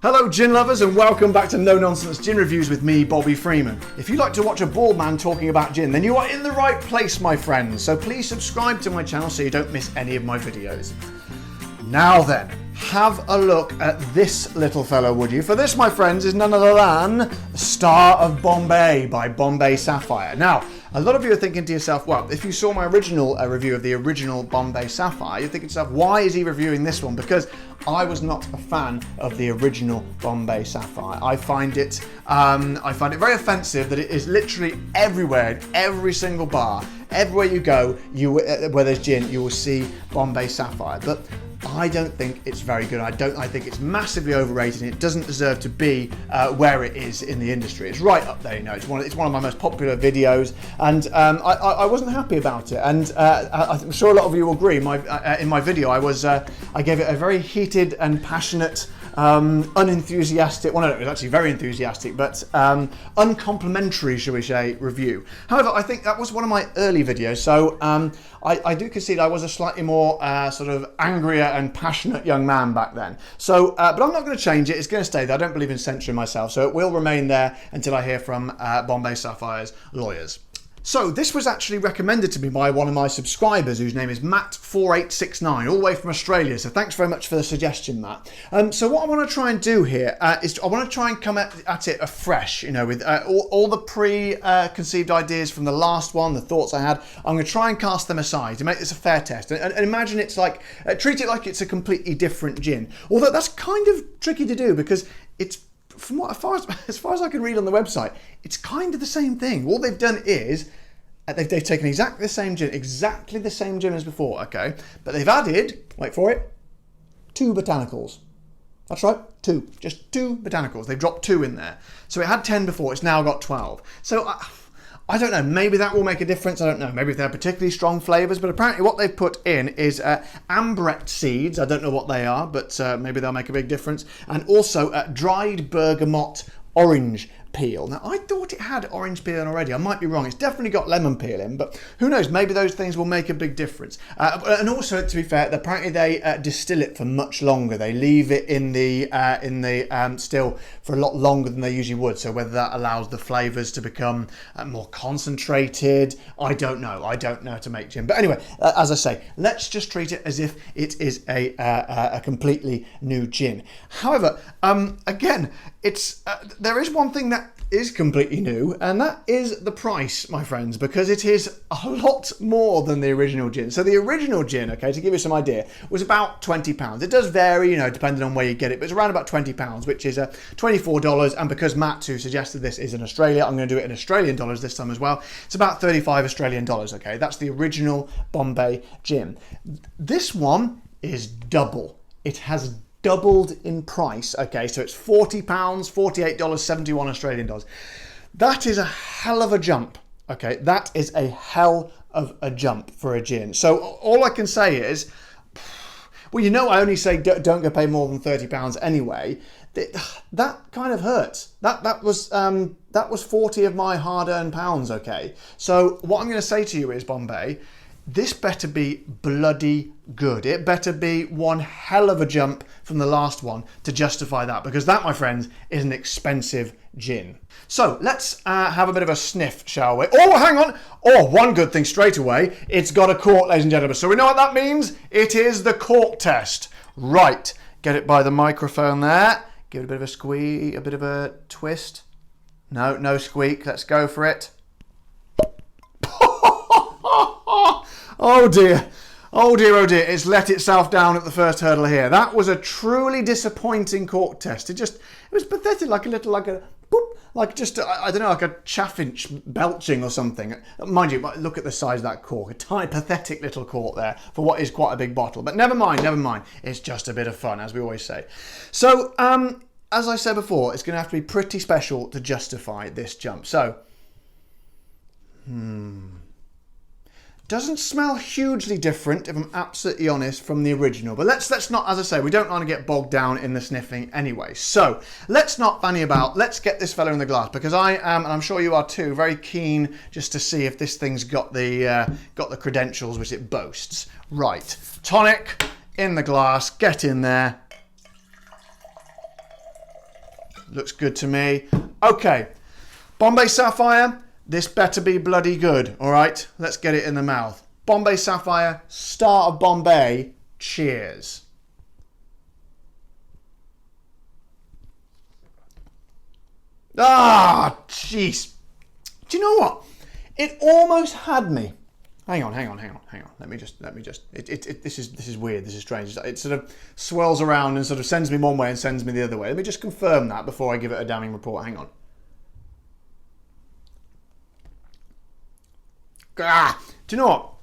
Hello gin lovers and welcome back to No Nonsense Gin Reviews with me, Bobby Freeman. If you like to watch a bald man talking about gin, then you are in the right place, my friends. So please subscribe to my channel so you don't miss any of my videos. Now then, have a look at this little fellow, would you? For this, my friends, is none other than Star of Bombay by Bombay Sapphire. Now, a lot of you are thinking to yourself, well, if you saw my original review of the original Bombay Sapphire, you're thinking to yourself, why is he reviewing this one? Because I was not a fan of the original Bombay Sapphire. I find it very offensive that it is literally everywhere, in every single bar. Everywhere you go, where there's gin, you will see Bombay Sapphire. But I don't think it's very good. I think it's massively overrated and it doesn't deserve to be where it is in the industry. It's right up there, you know. It's one of my most popular videos, and I wasn't happy about it. And I'm sure a lot of you will agree. In my video, I gave it a very heated and passionate, unenthusiastic. Well, no, it was actually very enthusiastic, but uncomplimentary, shall we say, review. However, I think that was one of my early videos, so I do concede I was a slightly more sort of angrier and passionate young man back then. So, but I'm not going to change it. It's going to stay there. I don't believe in censoring myself, so it will remain there until I hear from Bombay Sapphire's lawyers. So this was actually recommended to me by one of my subscribers whose name is Matt4869, all the way from Australia. So thanks very much for the suggestion, Matt. So what I want to try and do here is I want to try and come at it afresh, you know, with all the preconceived ideas from the last one, the thoughts I had. I'm going to try and cast them aside to make this a fair test. And imagine it's like, treat it like it's a completely different gin. Although that's kind of tricky to do because it's, as far as I can read on the website, it's kind of the same thing. All they've done is they've taken exactly the same gin as before, okay? But they've added, wait for it, 2 botanicals. That's right, 2. Just 2 botanicals. They've dropped 2 in there. So it had 10 before, it's now got 12. So I don't know, maybe that will make a difference, I don't know. Maybe if they're particularly strong flavours, but apparently what they've put in is ambrette seeds. I don't know what they are, but maybe they'll make a big difference. And also dried bergamot orange peel. Now, I thought it had orange peel in already. I might be wrong. It's definitely got lemon peel in, but who knows? Maybe those things will make a big difference. And also, to be fair, apparently they distill it for much longer. They leave it in the still for a lot longer than they usually would. So whether that allows the flavours to become more concentrated, I don't know. I don't know how to make gin. But anyway, as I say, let's just treat it as if it is a completely new gin. However, again, it's there is one thing that is completely new, and that is the price, my friends, because it is a lot more than the original gin. So the original gin, okay, to give you some idea, was about £20. It does vary, you know, depending on where you get it, but it's around about £20, which is $24. And because Matt, who suggested this, is in Australia, I'm going to do it in Australian dollars this time as well. It's about 35 Australian dollars, okay? That's the original Bombay gin. This one is double. It has doubled in price, okay, so it's £40, $48, 71 Australian dollars. That is a hell of a jump, okay, that is a hell of a jump for a gin. So all I can say is, well, you know, I only say don't go pay more than £30 anyway. That kind of hurts. That was 40 of my hard-earned pounds, okay. So what I'm going to say to you is, Bombay, this better be bloody good. It better be one hell of a jump from the last one to justify that, because that, my friends, is an expensive gin. So let's have a bit of a sniff, shall we? Oh, hang on. Oh, one good thing straight away. It's got a cork, ladies and gentlemen. So we know what that means. It is the cork test. Right. Get it by the microphone there. Give it a bit of a squeeze, a bit of a twist. No squeak. Let's go for it. Oh dear, oh dear, oh dear, it's let itself down at the first hurdle here. That was a truly disappointing cork test. It was pathetic, like a boop, like just, I don't know, like a chaffinch belching or something. Mind you, look at the size of that cork, a tiny, pathetic little cork there for what is quite a big bottle. But never mind, it's just a bit of fun, as we always say. So, as I said before, it's going to have to be pretty special to justify this jump. So, doesn't smell hugely different, if I'm absolutely honest, from the original. But let's not, as I say, we don't want to get bogged down in the sniffing anyway. So let's not fanny about. Let's get this fella in the glass, because I am, and I'm sure you are too, very keen just to see if this thing's got the credentials which it boasts. Right, tonic in the glass. Get in there. Looks good to me. Okay, Bombay Sapphire, this better be bloody good, all right? Let's get it in the mouth. Bombay Sapphire, Star of Bombay, cheers. Ah, jeez. Do you know what? It almost had me. Hang on. Let me just. This is weird. This is strange. It sort of swirls around and sort of sends me one way and sends me the other way. Let me just confirm that before I give it a damning report. Hang on. Ah, do you know what?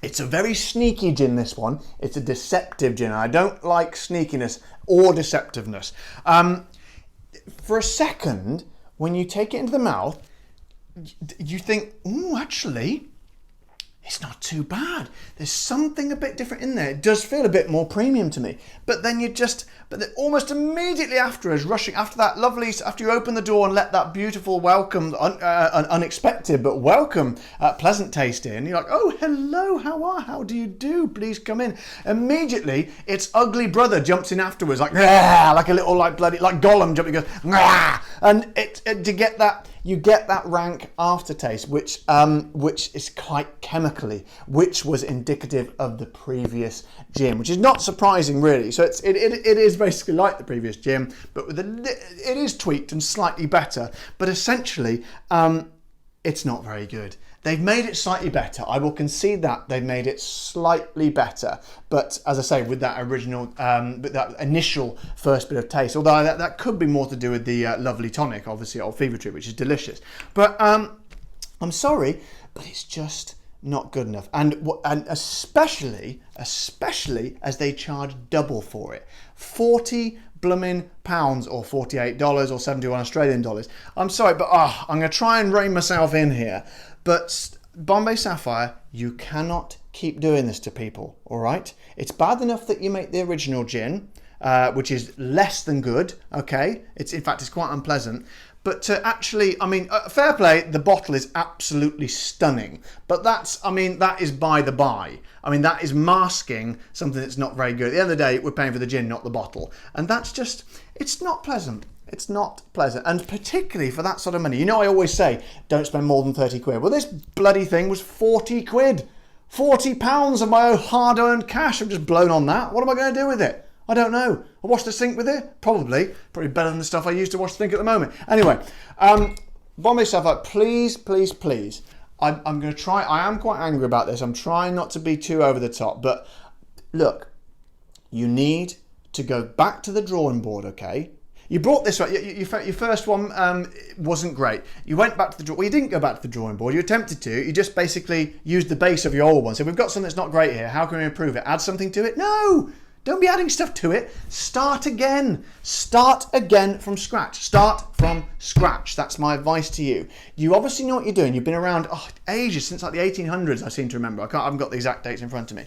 It's a very sneaky gin, this one. It's a deceptive gin. I don't like sneakiness or deceptiveness. For a second, when you take it into the mouth, you think, oh, actually, it's not too bad. There's something a bit different in there. It does feel a bit more premium to me. But then but then almost immediately after after you open the door and let that beautiful, welcome, unexpected but welcome, pleasant taste in, you're like, oh, hello, how do you do? Please come in. Immediately, its ugly brother jumps in afterwards, like a little, like Gollum jumping, goes, and you get that rank aftertaste, which is quite chemically, which was indicative of the previous gin, which is not surprising really. So it is basically like the previous gin, but it is tweaked and slightly better. But essentially, it's not very good. They've made it slightly better. I will concede that they've made it slightly better. But as I say, with that original, with that initial first bit of taste, although that could be more to do with the lovely tonic, obviously, Old Fever Tree, which is delicious. But I'm sorry, but it's just not good enough. And especially as they charge double for it. £40 blooming pounds, or $48 or 71 Australian dollars. I'm sorry, but I'm going to try and rein myself in here. But Bombay Sapphire, you cannot keep doing this to people, all right? It's bad enough that you make the original gin, which is less than good, okay? In fact, it's quite unpleasant. But to actually, fair play, the bottle is absolutely stunning. But that is by the by. That is masking something that's not very good. At the end of the day, we're paying for the gin, not the bottle. And that's just, it's not pleasant. It's not pleasant. And particularly for that sort of money. You know, I always say, don't spend more than 30 quid. Well, this bloody thing was 40 quid. £40 of my hard-earned cash. I'm just blown on that. What am I going to do with it? I don't know. I wash the sink with it? Probably better than the stuff I use to wash the sink at the moment. Anyway, Bombay Sapphire, please. I'm going to try. I am quite angry about this. I'm trying not to be too over the top. But look, you need to go back to the drawing board, okay? You brought this right. Your first one wasn't great. You went back to the drawing. Well, you didn't go back to the drawing board. You attempted to. You just basically used the base of your old one. So we've got something that's not great here. How can we improve it? Add something to it? No! Don't be adding stuff to it. Start again. Start again from scratch. Start from scratch. That's my advice to you. You obviously know what you're doing. You've been around ages, since like the 1800s, I seem to remember. I haven't got the exact dates in front of me.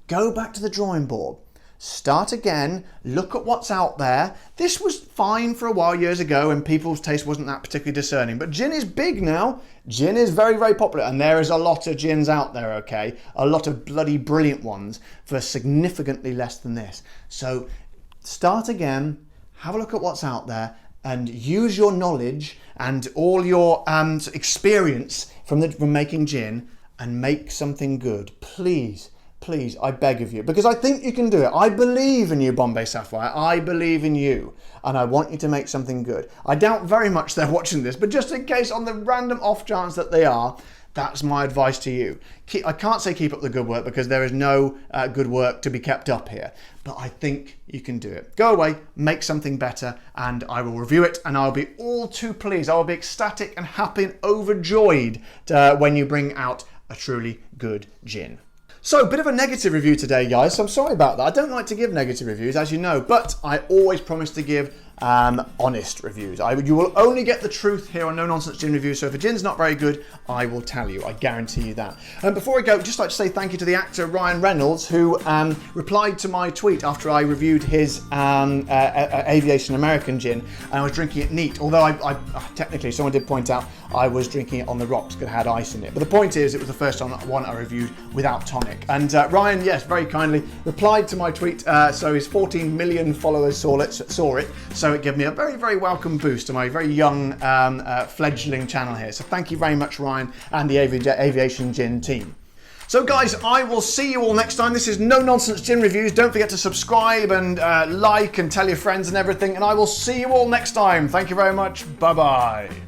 Go back to the drawing board. Start again, look at what's out there. This was fine for a while years ago and people's taste wasn't that particularly discerning. But gin is big now. Gin is very, very popular. And there is a lot of gins out there, okay? A lot of bloody brilliant ones for significantly less than this. So start again, have a look at what's out there and use your knowledge and all your experience from making gin and make something good. Please, I beg of you, because I think you can do it. I believe in you, Bombay Sapphire. I believe in you, and I want you to make something good. I doubt very much they're watching this, but just in case, on the random off chance that they are, that's my advice to you. I can't say keep up the good work because there is no good work to be kept up here, but I think you can do it. Go away, make something better, and I will review it, and I'll be all too pleased. I will be ecstatic and happy and overjoyed when you bring out a truly good gin. So, a bit of a negative review today, guys, so I'm sorry about that. I don't like to give negative reviews, as you know, but I always promise to give honest reviews. You will only get the truth here on No Nonsense Gin Reviews, so if a gin's not very good, I will tell you. I guarantee you that. And before I go, I'd just like to say thank you to the actor Ryan Reynolds, who replied to my tweet after I reviewed his Aviation American gin, and I was drinking it neat, although I technically, someone did point out, I was drinking it on the rocks because it had ice in it. But the point is, it was the first one I reviewed without tonic. And Ryan, yes, very kindly replied to my tweet, so his 14 million followers saw it. So so it gave me a very, very welcome boost to my very young fledgling channel here. So thank you very much, Ryan, and the Aviation Gin team. So guys, I will see you all next time. This is No Nonsense Gin Reviews. Don't forget to subscribe and like and tell your friends and everything. And I will see you all next time. Thank you very much. Bye-bye.